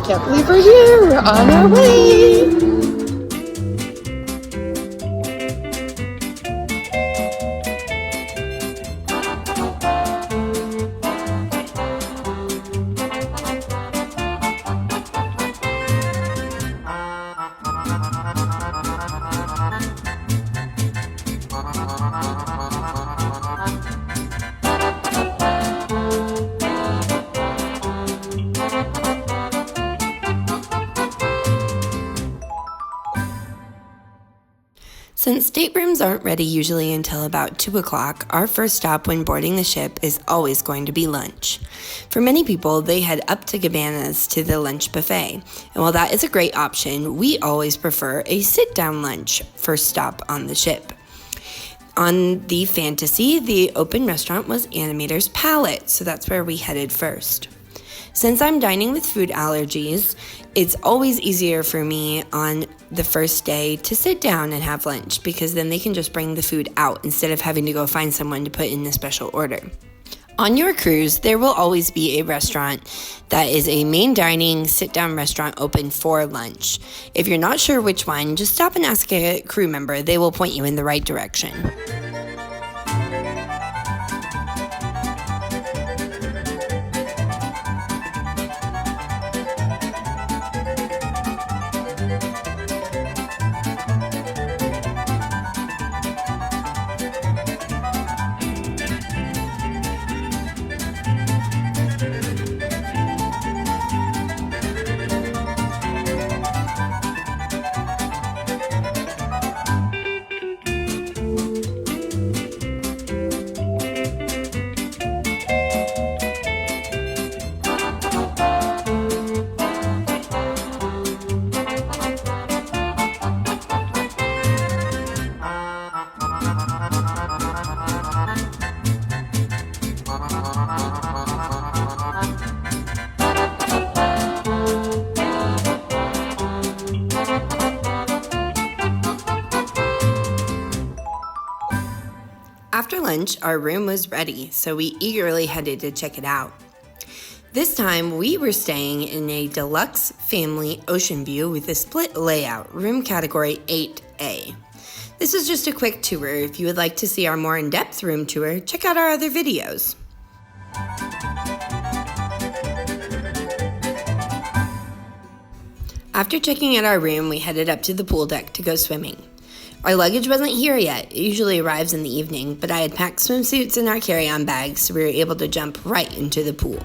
can't believe we're here. We're on our way. Since staterooms aren't ready usually until about 2 o'clock, our first stop when boarding the ship is always going to be lunch. For many people, they head up to Cabanas to the lunch buffet. And while that is a great option, we always prefer a sit-down lunch first stop on the ship. On the Fantasy, the open restaurant was Animator's Palette, so that's where we headed first. Since I'm dining with food allergies, it's always easier for me on the first day to sit down and have lunch because then they can just bring the food out instead of having to go find someone to put in a special order. On your cruise, there will always be a restaurant that is a main dining, sit-down restaurant open for lunch. If you're not sure which one, just stop and ask a crew member. They will point you in the right direction. After lunch, our room was ready, so we eagerly headed to check it out. This time, we were staying in a deluxe family ocean view with a split layout, room category 8A. This is just a quick tour. If you would like to see our more in-depth room tour, check out our other videos. After checking out our room, we headed up to the pool deck to go swimming. Our luggage wasn't here yet. It usually arrives in the evening, but I had packed swimsuits in our carry-on bags, so we were able to jump right into the pool.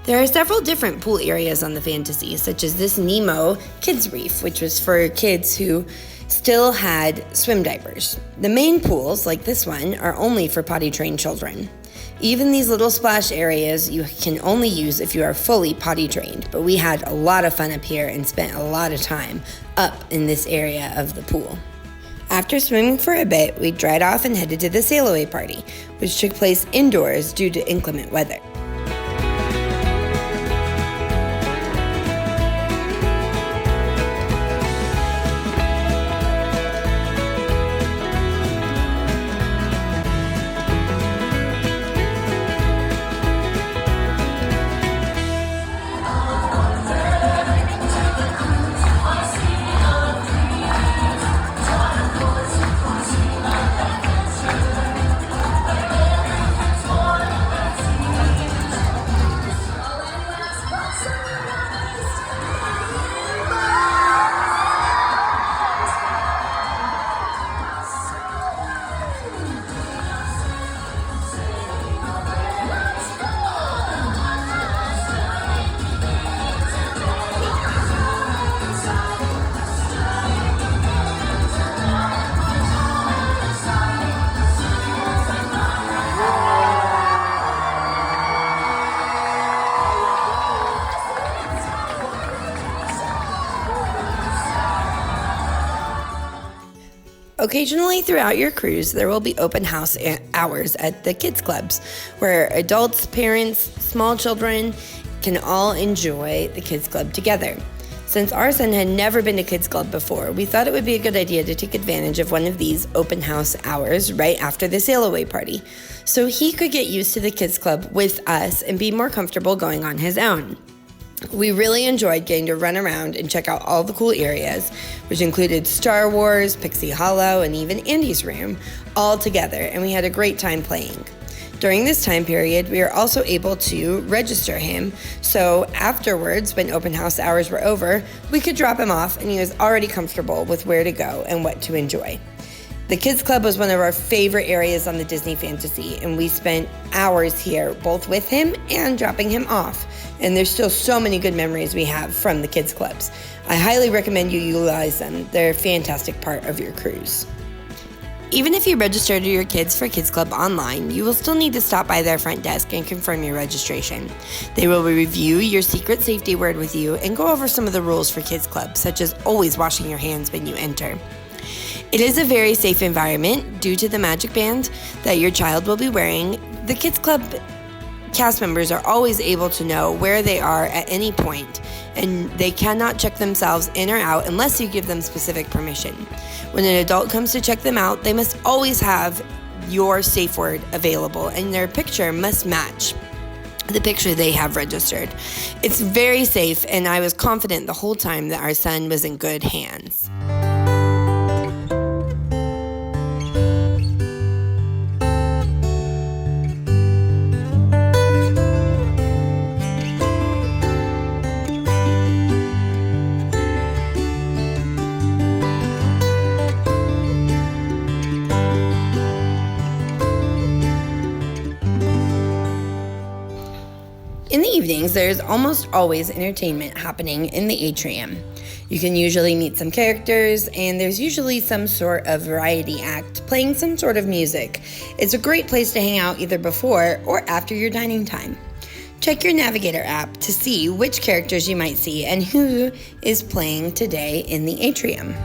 There are several different pool areas on the Fantasy, such as this Nemo Kids Reef, which was for kids who still had swim diapers. The main pools, like this one, are only for potty-trained children. Even these little splash areas you can only use if you are fully potty-trained, but we had a lot of fun up here and spent a lot of time up in this area of the pool. After swimming for a bit, we dried off and headed to the sail-away party, which took place indoors due to inclement weather. Occasionally throughout your cruise, there will be open house hours at the kids clubs, where adults, parents, small children can all enjoy the kids club together. Since our son had never been to kids club before, we thought it would be a good idea to take advantage of one of these open house hours right after the sail-away party, so he could get used to the kids club with us and be more comfortable going on his own. We really enjoyed getting to run around and check out all the cool areas, which included Star Wars, Pixie Hollow, and even Andy's room, all together, and we had a great time playing. During this time period, we were also able to register him, so afterwards, when open house hours were over, we could drop him off and he was already comfortable with where to go and what to enjoy. The Kids Club was one of our favorite areas on the Disney Fantasy, and we spent hours here, both with him and dropping him off. And there's still so many good memories we have from the Kids Clubs. I highly recommend you utilize them. They're a fantastic part of your cruise. Even if you register your kids for Kids Club online, you will still need to stop by their front desk and confirm your registration. They will review your secret safety word with you and go over some of the rules for Kids Club, such as always washing your hands when you enter. It is a very safe environment due to the magic band that your child will be wearing. The Kids Club cast members are always able to know where they are at any point, and they cannot check themselves in or out unless you give them specific permission. When an adult comes to check them out, they must always have your safe word available, and their picture must match the picture they have registered. It's very safe, and I was confident the whole time that our son was in good hands. In the evenings, there's almost always entertainment happening in the atrium. You can usually meet some characters, and there's usually some sort of variety act playing some sort of music. It's a great place to hang out either before or after your dining time. Check your Navigator app to see which characters you might see and who is playing today in the atrium.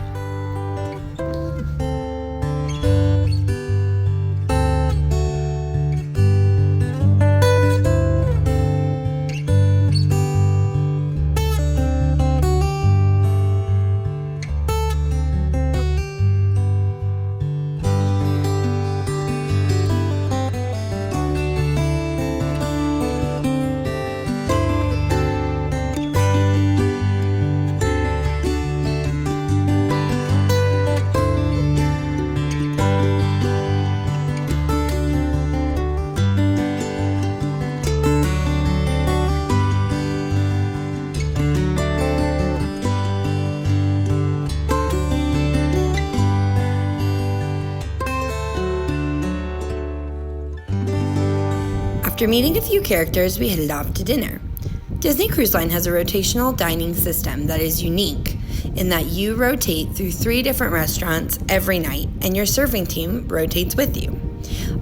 After meeting a few characters, we headed off to dinner. Disney Cruise Line has a rotational dining system that is unique in that you rotate through 3 different restaurants every night, and your serving team rotates with you.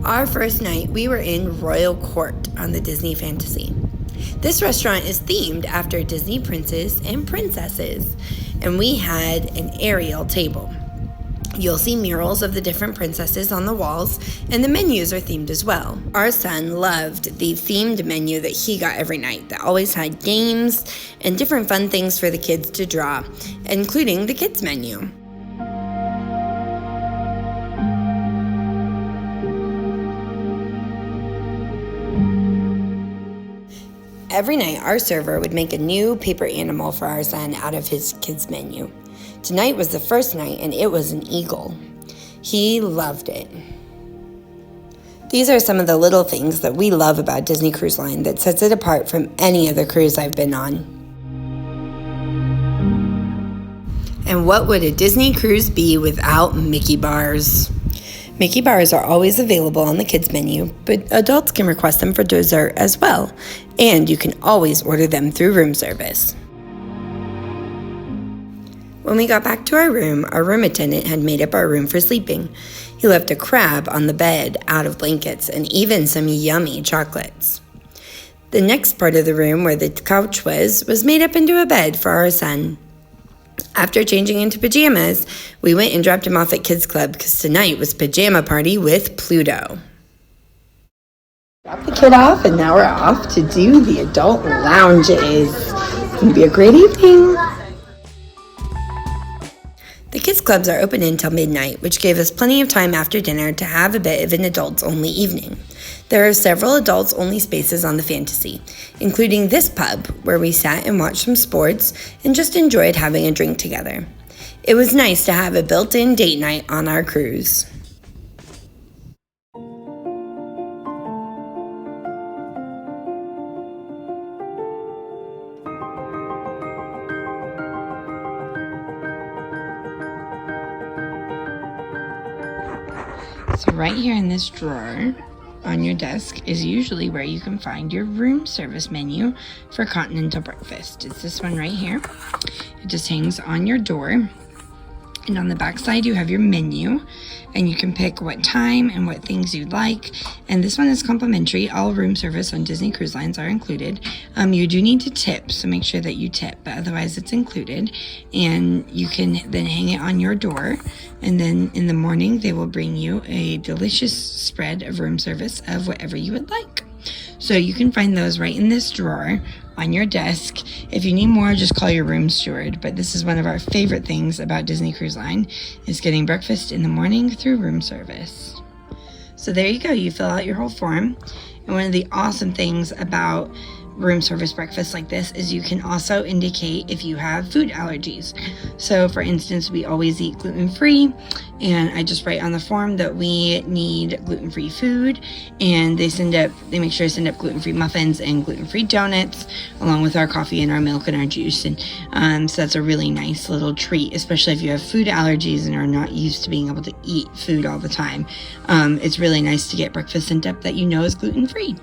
Our first night, we were in Royal Court on the Disney Fantasy. This restaurant is themed after Disney princes and princesses, and we had an Ariel table. You'll see murals of the different princesses on the walls, and the menus are themed as well. Our son loved the themed menu that he got every night that always had games and different fun things for the kids to draw, including the kids menu. Every night, our server would make a new paper animal for our son out of his kids menu. Tonight was the first night, and it was an eagle. He loved it. These are some of the little things that we love about Disney Cruise Line that sets it apart from any other cruise I've been on. And what would a Disney cruise be without Mickey bars? Mickey bars are always available on the kids menu, but adults can request them for dessert as well, and you can always order them through room service. When we got back to our room attendant had made up our room for sleeping. He left a crab on the bed out of blankets and even some yummy chocolates. The next part of the room where the couch was made up into a bed for our son. After changing into pajamas, we went and dropped him off at Kids Club because tonight was pajama party with Pluto. Drop the kid off, and now we're off to do the adult lounges. It's going to be a great evening. The kids' clubs are open until midnight, which gave us plenty of time after dinner to have a bit of an adults-only evening. There are several adults-only spaces on the Fantasy, including this pub where we sat and watched some sports and just enjoyed having a drink together. It was nice to have a built-in date night on our cruise. So right here in this drawer on your desk is usually where you can find your room service menu for continental breakfast. It's this one right here. It just hangs on your door. And on the back side you have your menu, and you can pick what time and what things you'd like. And this one is complimentary. All room service on Disney Cruise Lines are included. You do need to tip, so make sure that you tip, but otherwise it's included. And you can then hang it on your door, and then in the morning they will bring you a delicious spread of room service of whatever you would like. So you can find those right in this drawer on your desk. If you need more, just call your room steward. But this is one of our favorite things about Disney Cruise Line, is getting breakfast in the morning through room service. So there you go, you fill out your whole form. And one of the awesome things about room service breakfast like this is you can also indicate if you have food allergies. So for instance, we always eat gluten-free, and I just write on the form that we need gluten-free food, and they make sure to send up gluten-free muffins and gluten-free donuts along with our coffee and our milk and our juice. And so that's a really nice little treat, especially if you have food allergies and are not used to being able to eat food all the time. It's really nice to get breakfast sent up that you know is gluten-free.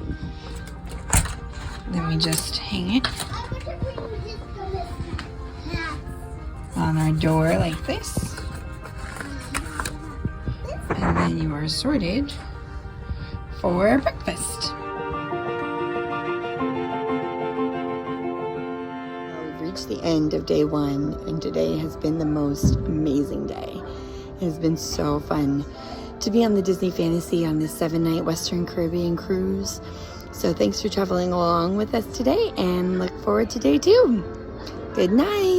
Then we just hang it on our door like this. And then you are sorted for breakfast. We've reached the end of day one, and today has been the most amazing day. It has been so fun to be on the Disney Fantasy on this 7-night Western Caribbean cruise. So thanks for traveling along with us today, and look forward to day two. Good night.